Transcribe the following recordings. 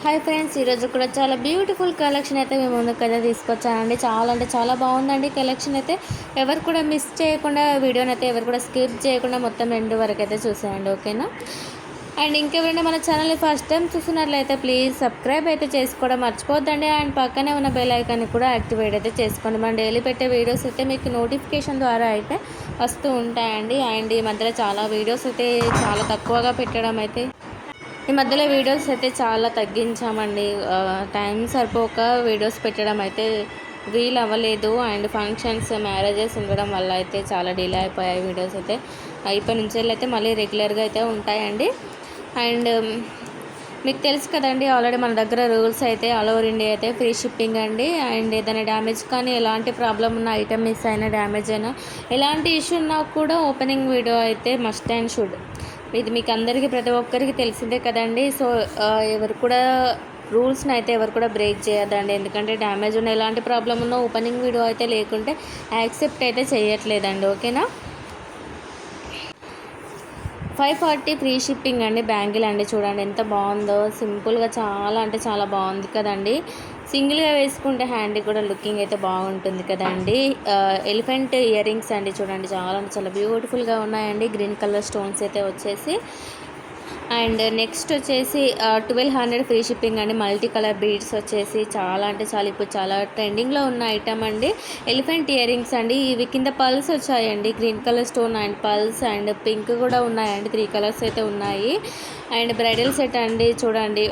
Hi friends, ఈరోజు కూడా చాలా బ్యూటిఫుల్ కలెక్షన్ అయితే మేము ముందుకైతే తీసుకొచ్చానండి. చాలా అంటే చాలా బాగుందండి కలెక్షన్ అయితే. ఎవరు కూడా మిస్ చేయకుండా వీడియోని అయితే ఎవరు కూడా స్కిప్ చేయకుండా మొత్తం ఎండ్ వరకు అయితే చూసేయండి, ఓకేనా. అండ్ ఇంకెవరైనా మన ఛానల్ని ఫస్ట్ టైం చూసినట్లయితే ప్లీజ్ సబ్స్క్రైబ్ అయితే చేసుకోవడం మర్చిపోద్దండి. అండ్ పక్కనే ఉన్న బెల్ ఐకాన్ని కూడా యాక్టివేట్ అయితే చేసుకోండి. మనం డైలీ పెట్టే వీడియోస్ అయితే మీకు నోటిఫికేషన్ ద్వారా అయితే వస్తూ ఉంటాయండి. అండ్ ఈ మధ్యలో చాలా వీడియోస్ అయితే చాలా తక్కువగా పెట్టడం అయితే ఈ మధ్యలో వీడియోస్ అయితే చాలా తగ్గించామండి. టైం సరిపోక వీడియోస్ పెట్టడం అయితే వీలు అవ్వలేదు. అండ్ ఫంక్షన్స్, మ్యారేజెస్ ఉండడం వల్ల అయితే చాలా డిలే అయిపోయాయి వీడియోస్ అయితే. ఇప్పటి నుంచి అయితే మళ్ళీ రెగ్యులర్గా అయితే ఉంటాయండి. అండ్ మీకు తెలుసు కదండి, ఆల్రెడీ మన దగ్గర రూల్స్ అయితే ఆల్ ఓవర్ ఇండియా అయితే ఫ్రీ షిప్పింగ్ అండి. అండ్ ఏదైనా డ్యామేజ్ కానీ ఎలాంటి ప్రాబ్లం ఉన్న ఐటమ్ మిస్ అయినా, డ్యామేజ్ అయినా, ఎలాంటి ఇష్యూ ఉన్నా కూడా ఓపెనింగ్ వీడియో అయితే మస్ట్ అండ్ షుడ్. ఇది మీకు అందరికీ ప్రతి ఒక్కరికి తెలిసిందే కదండి. సో ఎవరు కూడా రూల్స్ని అయితే ఎవరు కూడా బ్రేక్ చేయొద్దండి. ఎందుకంటే డ్యామేజ్ ఉన్న ఎలాంటి ప్రాబ్లం ఉన్నా ఓపెనింగ్ వీడియో అయితే లేకుంటే యాక్సెప్ట్ అయితే చేయట్లేదండి, ఓకేనా. 540 ఫ్రీ షిప్పింగ్ అండి. బ్యాంగిల్ అండి, చూడండి ఎంత బాగుందో, సింపుల్గా చాలా అంటే చాలా బాగుంది కదండి. సింగిల్గా వేసుకుంటే హ్యాండ్ కూడా లుకింగ్ అయితే బాగుంటుంది కదండి. ఎలిఫెంట్ ఇయర్ రింగ్స్ అండి, చూడండి చాలా అంటే చాలా బ్యూటిఫుల్గా ఉన్నాయండి. గ్రీన్ కలర్ స్టోన్స్ అయితే వచ్చేసి. అండ్ నెక్స్ట్ వచ్చేసి 1200 ఫ్రీ షిప్పింగ్ అండి. మల్టీ కలర్ బీడ్స్ వచ్చేసి చాలా అంటే చాలా ఇప్పుడు చాలా ట్రెండింగ్లో ఉన్న ఐటమ్ అండి. ఎలిఫెంట్ ఇయర్ రింగ్స్ అండి. ఇవి కింద పల్స్ వచ్చాయండి, green colour stone and pulse and pink కూడా ఉన్నాయండి. 3 కలర్స్ అయితే ఉన్నాయి. అండ్ బ్రైడల్ సెట్ అండి, చూడండి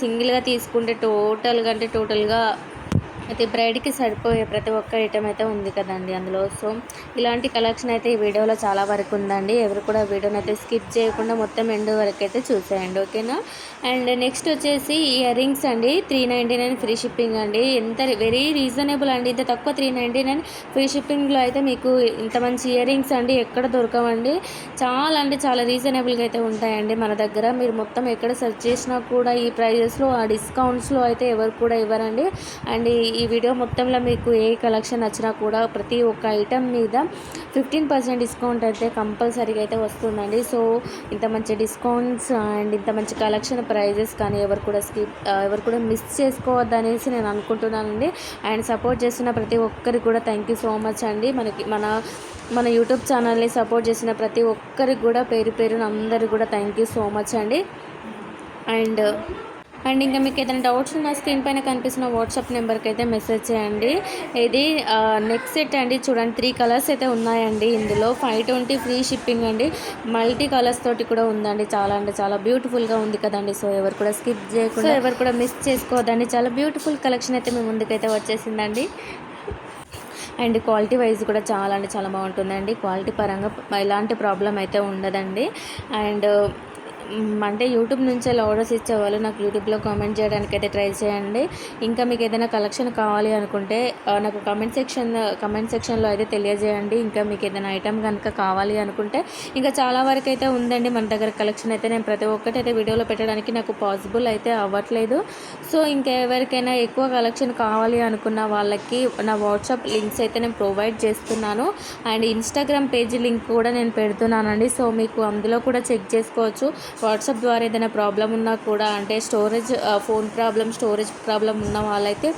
సింగిల్గా తీసుకుంటే టోటల్గా అయితే బ్రైడ్కి సరిపోయే ప్రతి ఒక్క ఐటమ్ అయితే ఉంది కదండి అందులో. సో ఇలాంటి కలెక్షన్ అయితే ఈ వీడియోలో చాలా వరకు ఉందండి. ఎవరు కూడా వీడియోని అయితే స్కిప్ చేయకుండా మొత్తం ఎండ్ వరకు అయితే చూసేయండి, ఓకేనా. అండ్ నెక్స్ట్ వచ్చేసి ఇయర్ రింగ్స్ అండి. 399 ఫ్రీ షిప్పింగ్ అండి. ఎంత వెరీ రీజనబుల్ అండి. ఇంత తక్కువ 399 ఫ్రీ షిప్పింగ్లో అయితే మీకు ఇంత మంచి ఇయర్ రింగ్స్ అండి ఎక్కడ దొరకవండి. చాలా అంటే చాలా రీజనబుల్గా అయితే ఉంటాయండి మన దగ్గర. మీరు మొత్తం ఎక్కడ సెర్చ్ చేసినా కూడా ఈ ప్రైజెస్లో, ఆ డిస్కౌంట్స్లో అయితే ఎవరు కూడా ఇవ్వరండి. అండ్ ఈ వీడియో మొత్తంలో మీకు ఏ కలెక్షన్ నచ్చినా కూడా ప్రతి ఒక్క ఐటమ్ మీద 15% డిస్కౌంట్ అయితే కంపల్సరీగా అయితే వస్తుందండి. సో ఇంత మంచి డిస్కౌంట్స్ అండ్ ఇంత మంచి కలెక్షన్ ప్రైజెస్ కానీ ఎవరు కూడా మిస్ చేసుకోవద్దు అనేసి నేను అనుకుంటున్నానండి. అండ్ సపోర్ట్ చేస్తున్న ప్రతి ఒక్కరికి కూడా థ్యాంక్ యూ సో మచ్ అండి. మన యూట్యూబ్ ఛానల్ని సపోర్ట్ చేసిన ప్రతి ఒక్కరికి కూడా పేరు పేరున అందరికి కూడా థ్యాంక్ యూ సో మచ్ అండి. అండ్ ఇంకా మీకు ఏదైనా డౌట్స్ ఉన్న స్క్రీన్ పైన కనిపిస్తున్న వాట్సాప్ నెంబర్కి అయితే మెసేజ్ చేయండి. ఇది నెక్ సెట్ అండి, చూడండి 3 కలర్స్ అయితే ఉన్నాయండి ఇందులో. 520 ఫ్రీ షిప్పింగ్ అండి. మల్టీ కలర్స్ తోటి కూడా ఉందండి. చాలా అంటే చాలా బ్యూటిఫుల్గా ఉంది కదండి. సో ఎవరు కూడా స్కిప్ చేయకుండా, ఎవరు కూడా మిస్ చేసుకోవద్దండి. చాలా బ్యూటిఫుల్ కలెక్షన్ అయితే మీ ముందుకైతే వచ్చేసిందండి. అండ్ క్వాలిటీ వైజ్ కూడా చాలా అంటే చాలా బాగుంటుందండి. క్వాలిటీ పరంగా ఎలాంటి ప్రాబ్లం అయితే ఉండదండి. అండ్ అంటే యూట్యూబ్ నుంచి ఆర్డర్స్ ఇచ్చేవాళ్ళు నాకు యూట్యూబ్లో కామెంట్ చేయడానికి అయితే ట్రై చేయండి. ఇంకా మీకు ఏదైనా కలెక్షన్ కావాలి అనుకుంటే నాకు కమెంట్ సెక్షన్లో అయితే తెలియజేయండి. ఇంకా మీకు ఏదైనా ఐటమ్ కనుక కావాలి అనుకుంటే ఇంకా చాలా వరకు అయితే ఉందండి మన దగ్గర కలెక్షన్ అయితే. నేను ప్రతి ఒక్కటి అయితే వీడియోలో పెట్టడానికి నాకు పాసిబుల్ అయితే అవ్వట్లేదు. సో ఇంకెవరికైనా ఎక్కువ కలెక్షన్ కావాలి అనుకున్న వాళ్ళకి నా వాట్సాప్ లింక్స్ అయితే నేను ప్రొవైడ్ చేస్తున్నాను. అండ్ ఇన్స్టాగ్రామ్ పేజ్ లింక్ కూడా నేను పెడుతున్నానండి. సో మీకు అందులో కూడా చెక్ చేసుకోవచ్చు. వాట్సాప్ ద్వారా ఏదైనా ప్రాబ్లం ఉన్నా కూడా, అంటే ఫోన్ ప్రాబ్లం, స్టోరేజ్ ప్రాబ్లం ఉన్న వాళ్ళైతే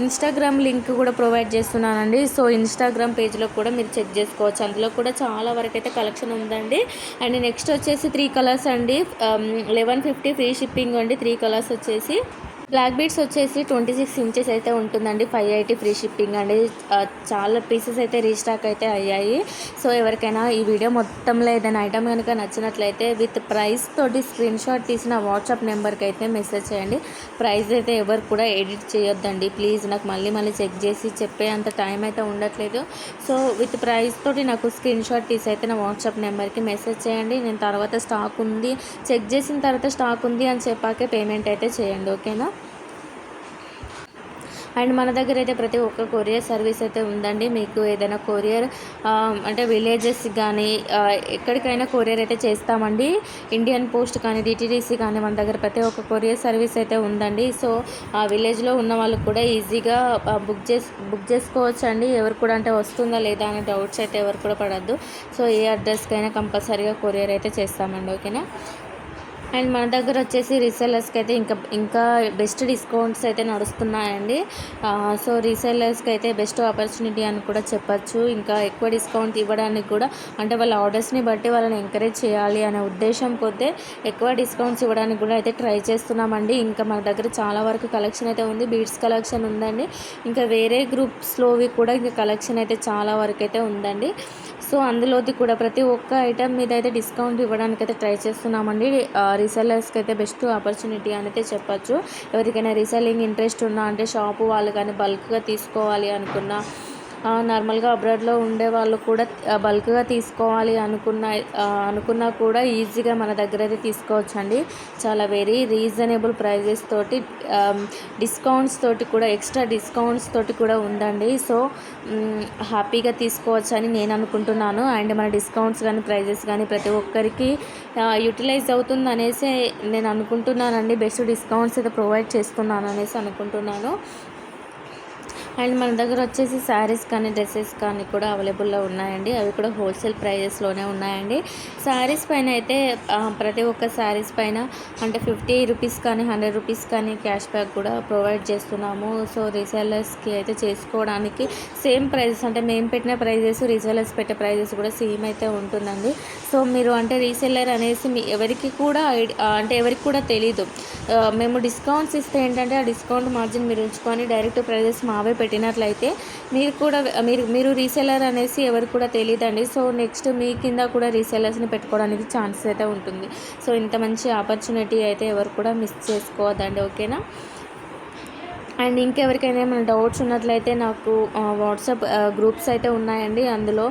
ఇన్స్టాగ్రామ్ లింక్ కూడా ప్రొవైడ్ చేస్తున్నానండి. సో ఇన్స్టాగ్రామ్ పేజ్లో కూడా మీరు చెక్ చేసుకోవచ్చు. అందులో కూడా చాలా వరకు అయితే కలెక్షన్ ఉందండి. అండ్ నెక్స్ట్ వచ్చేసి 3 కలర్స్ అండి. 1150 ఫ్రీ షిప్పింగ్ అండి. 3 కలర్స్ వచ్చేసి బ్లాక్ బీడ్స్ వచ్చేసి 26 ఇంచెస్ అయితే ఉంటుందండి. 580 ఫ్రీ షిప్పింగ్ అండి. చాలా పీసెస్ అయితే రీస్టాక్ అయితే అయ్యాయి. సో ఎవరికైనా ఈ వీడియో మొత్తంలో ఏదైనా ఐటమ్ కనుక నచ్చినట్లయితే విత్ ప్రైస్ తోటి స్క్రీన్ షాట్ తీసిన వాట్సాప్ నెంబర్కి అయితే మెసేజ్ చేయండి. ప్రైస్ అయితే ఎవరు కూడా ఎడిట్ చేయొద్దండి ప్లీజ్. నాకు మళ్ళీ చెక్ చేసి చెప్పే అంత టైం అయితే ఉండట్లేదు. సో విత్ ప్రైస్ తోటి నాకు స్క్రీన్ షాట్ తీసి అయితే నా వాట్సాప్ నెంబర్కి మెసేజ్ చేయండి. నేను తర్వాత స్టాక్ ఉంది, చెక్ చేసిన తర్వాత స్టాక్ ఉంది అని చెప్పాకే పేమెంట్ అయితే చేయండి, ఓకేనా. అండ్ మన దగ్గర అయితే ప్రతి ఒక్క కొరియర్ సర్వీస్ అయితే ఉందండి. మీకు ఏదైనా కొరియర్ అంటే విలేజెస్ కానీ ఎక్కడికైనా కొరియర్ అయితే చేస్తామండి. ఇండియన్ పోస్ట్ కానీ, డిటీడీసీ కానీ మన దగ్గర ప్రతి ఒక్క కొరియర్ సర్వీస్ అయితే ఉందండి. సో ఆ విలేజ్లో ఉన్న వాళ్ళకు కూడా ఈజీగా బుక్ చేసుకోవచ్చు అండి. ఎవరు కూడా అంటే వస్తుందా లేదా అనే డౌట్స్ అయితే ఎవరు కూడా పడద్దు. సో ఏ అడ్రస్కైనా కంపల్సరీగా కొరియర్ అయితే చేస్తామండి, ఓకేనా. అండ్ మన దగ్గర వచ్చేసి రీసెల్లర్స్కి అయితే ఇంకా బెస్ట్ డిస్కౌంట్స్ అయితే నడుస్తున్నాయండి. సో రీసెల్లర్స్కి అయితే బెస్ట్ ఆపర్చునిటీ అని కూడా చెప్పచ్చు. ఇంకా ఎక్కువ డిస్కౌంట్ ఇవ్వడానికి కూడా అంటే వాళ్ళ ఆర్డర్స్ని బట్టి వాళ్ళని ఎంకరేజ్ చేయాలి అనే ఉద్దేశం కొద్దే ఎక్కువ డిస్కౌంట్స్ ఇవ్వడానికి కూడా అయితే ట్రై చేస్తున్నామండి. ఇంకా మన దగ్గర చాలా వరకు కలెక్షన్ అయితే ఉంది, బీడ్స్ కలెక్షన్ ఉందండి. ఇంకా వేరే గ్రూప్స్లోవి కూడా ఇంకా కలెక్షన్ అయితే చాలా వరకు అయితే ఉందండి. సో అందులోది కూడా ప్రతి ఒక్క ఐటెం మీద అయితే డిస్కౌంట్ ఇవ్వడానికి అయితే ట్రై చేస్తున్నామండి. రీసెల్లర్స్కి అయితే బెస్ట్ ఆపర్చునిటీ అని అయితే చెప్పచ్చు. ఎవరికైనా రీసెల్లింగ్ ఇంట్రెస్ట్ ఉన్నా అంటే షాపు వాళ్ళు కానీ బల్క్గా తీసుకోవాలి అనుకున్నా, నార్మల్గా అబ్రాడ్లో ఉండే వాళ్ళు కూడా బల్క్గా తీసుకోవాలి అనుకున్నా కూడా ఈజీగా మన దగ్గర అయితే తీసుకోవచ్చండి. చాలా వెరీ రీజనబుల్ ప్రైజెస్ తోటి, డిస్కౌంట్స్ తోటి కూడా, ఎక్స్ట్రా డిస్కౌంట్స్ తోటి కూడా ఉందండి. సో హ్యాపీగా తీసుకోవచ్చు అని నేను అనుకుంటున్నాను. అండ్ మన డిస్కౌంట్స్ కానీ ప్రైజెస్ కానీ ప్రతి ఒక్కరికి యూటిలైజ్ అవుతుంది అనేసి నేను అనుకుంటున్నానండి. బెస్ట్ డిస్కౌంట్స్ అయితే ప్రొవైడ్ చేస్తున్నాను అనేసి అనుకుంటున్నాను. అండ్ మన దగ్గర వచ్చేసి శారీస్ కానీ డ్రెస్సెస్ కానీ కూడా అవైలబుల్లో ఉన్నాయండి. అవి కూడా హోల్సేల్ ప్రైజెస్లోనే ఉన్నాయండి. శారీస్ పైన అయితే ప్రతి ఒక్క శారీస్ పైన అంటే 50 రూపీస్ కానీ 100 రూపీస్ కానీ క్యాష్ బ్యాక్ కూడా ప్రొవైడ్ చేస్తున్నాము. సో రీసెల్లర్స్కి అయితే చేసుకోవడానికి సేమ్ ప్రైజెస్ అంటే మేము పెట్టిన ప్రైజెస్, రీసెల్లర్స్ పెట్టే ప్రైజెస్ కూడా సేమ్ అయితే ఉంటుందండి. సో మీరు అంటే రీసెల్లర్ అనేసి ఎవరికి కూడా ఎవరికి కూడా తెలీదు. మేము డిస్కౌంట్స్ ఇస్తే ఏంటంటే ఆ డిస్కౌంట్ మార్జిన్ మీరు ఉంచుకొని డైరెక్ట్ ప్రైజెస్ మావే పెట్టినట్లయితే మీరు రీసెల్లర్ అనేసి ఎవరికి కూడా తెలియదండి. సో నెక్స్ట్ మీ కింద కూడా రీసెల్లర్స్ని పెట్టుకోవడానికి ఛాన్స్ అయితే ఉంటుంది. సో ఇంత మంచి ఆపర్చునిటీ అయితే ఎవరు కూడా మిస్ చేసుకోవద్దండి. ఓకేనా? అండ్ ఇంకెవరికైనా ఏమైనా డౌట్స్ ఉన్నట్లయితే నాకు వాట్సాప్ గ్రూప్స్ అయితే ఉన్నాయండి, అందులో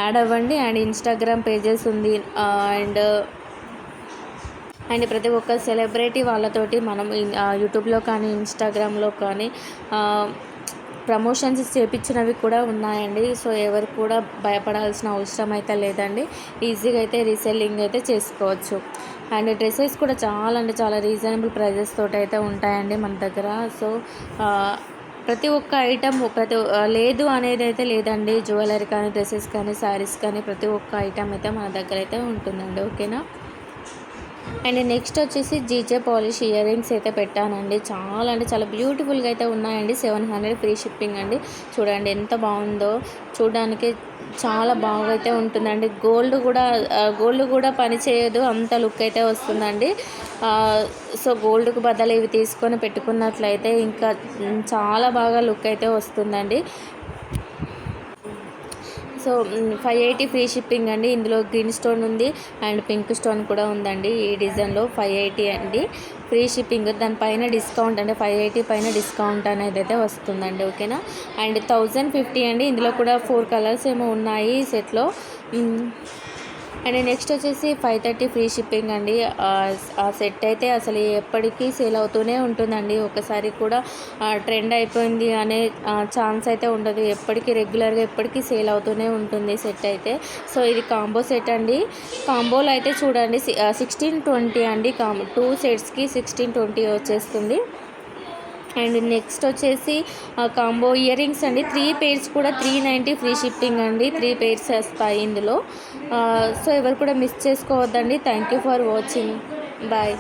యాడ్ అవ్వండి. అండ్ ఇన్స్టాగ్రామ్ పేజెస్ ఉంది. అండ్ ప్రతి ఒక్క సెలబ్రిటీ వాళ్ళతోటి మనం యూట్యూబ్లో కానీ ఇన్స్టాగ్రామ్లో కానీ ప్రమోషన్స్ చేపించినవి కూడా ఉన్నాయండి. సో ఎవరు కూడా భయపడాల్సిన అవసరం అయితే లేదండి. ఈజీగా అయితే రీసెల్లింగ్ అయితే చేసుకోవచ్చు. అండ్ డ్రెస్సెస్ కూడా చాలా అంటే చాలా రీజనబుల్ ప్రైజెస్ తోటి అయితే ఉంటాయండి మన దగ్గర. సో ప్రతి ఒక్క ఐటమ్ లేదు అనేది అయితే లేదండి. జ్యువెలరీ కానీ, డ్రెస్సెస్ కానీ, శారీస్ కానీ ప్రతి ఒక్క ఐటమ్ అయితే మన దగ్గర అయితే ఉంటుందండి. ఓకేనా? అండ్ నెక్స్ట్ వచ్చేసి జీజే పాలిష్ ఇయర్ రింగ్స్ అయితే పెట్టానండి. చాలా అంటే చాలా బ్యూటిఫుల్గా అయితే ఉన్నాయండి. 700 ఫ్రీ షిప్పింగ్ అండి. చూడండి ఎంత బాగుందో, చూడడానికి చాలా బాగా అయితే ఉంటుందండి. గోల్డ్ కూడా పని చేయదు, అంత లుక్ అయితే వస్తుందండి. సో గోల్డ్కు బదులు ఇవి తీసుకొని పెట్టుకున్నట్లయితే ఇంకా చాలా బాగా లుక్ అయితే వస్తుందండి. సో 580 ఫ్రీ షిప్పింగ్ అండి. ఇందులో గ్రీన్ స్టోన్ ఉంది అండ్ పింక్ స్టోన్ కూడా ఉందండి. ఈ డిజైన్లో 580 అండి ఫ్రీ షిప్పింగ్. దానిపైన డిస్కౌంట్ అంటే 580 పైన డిస్కౌంట్ అనేది అయితే వస్తుందండి. ఓకేనా? అండ్ 1050 అండి. ఇందులో కూడా 4 కలర్స్ ఏమో ఉన్నాయి ఈ సెట్లో. అండ్ నెక్స్ట్ వచ్చేసి 530 ఫ్రీ షిప్పింగ్ అండి. ఆ సెట్ అయితే అసలు ఎప్పటికీ సేల్ అవుతూనే ఉంటుందండి. ఒకసారి కూడా ట్రెండ్ అయిపోయింది అనే ఛాన్స్ అయితే ఉండదు. రెగ్యులర్గా ఎప్పటికీ సేల్ అవుతూనే ఉంటుంది సెట్ అయితే. సో ఇది కాంబో సెట్ అండి. కాంబోలో అయితే చూడండి 1620 అండి. 2 సెట్స్కి 1620 వచ్చేస్తుంది. అండ్ నెక్స్ట్ వచ్చేసి కాంబో ఇయర్ రింగ్స్ అండి. 3 పేర్స్ కూడా 390 ఫ్రీ షిప్పింగ్ అండి. 3 పేర్స్ వస్తాయి ఇందులో. సో ఎవరు కూడా మిస్ చేసుకోవద్దండి. Thank you for watching. Bye.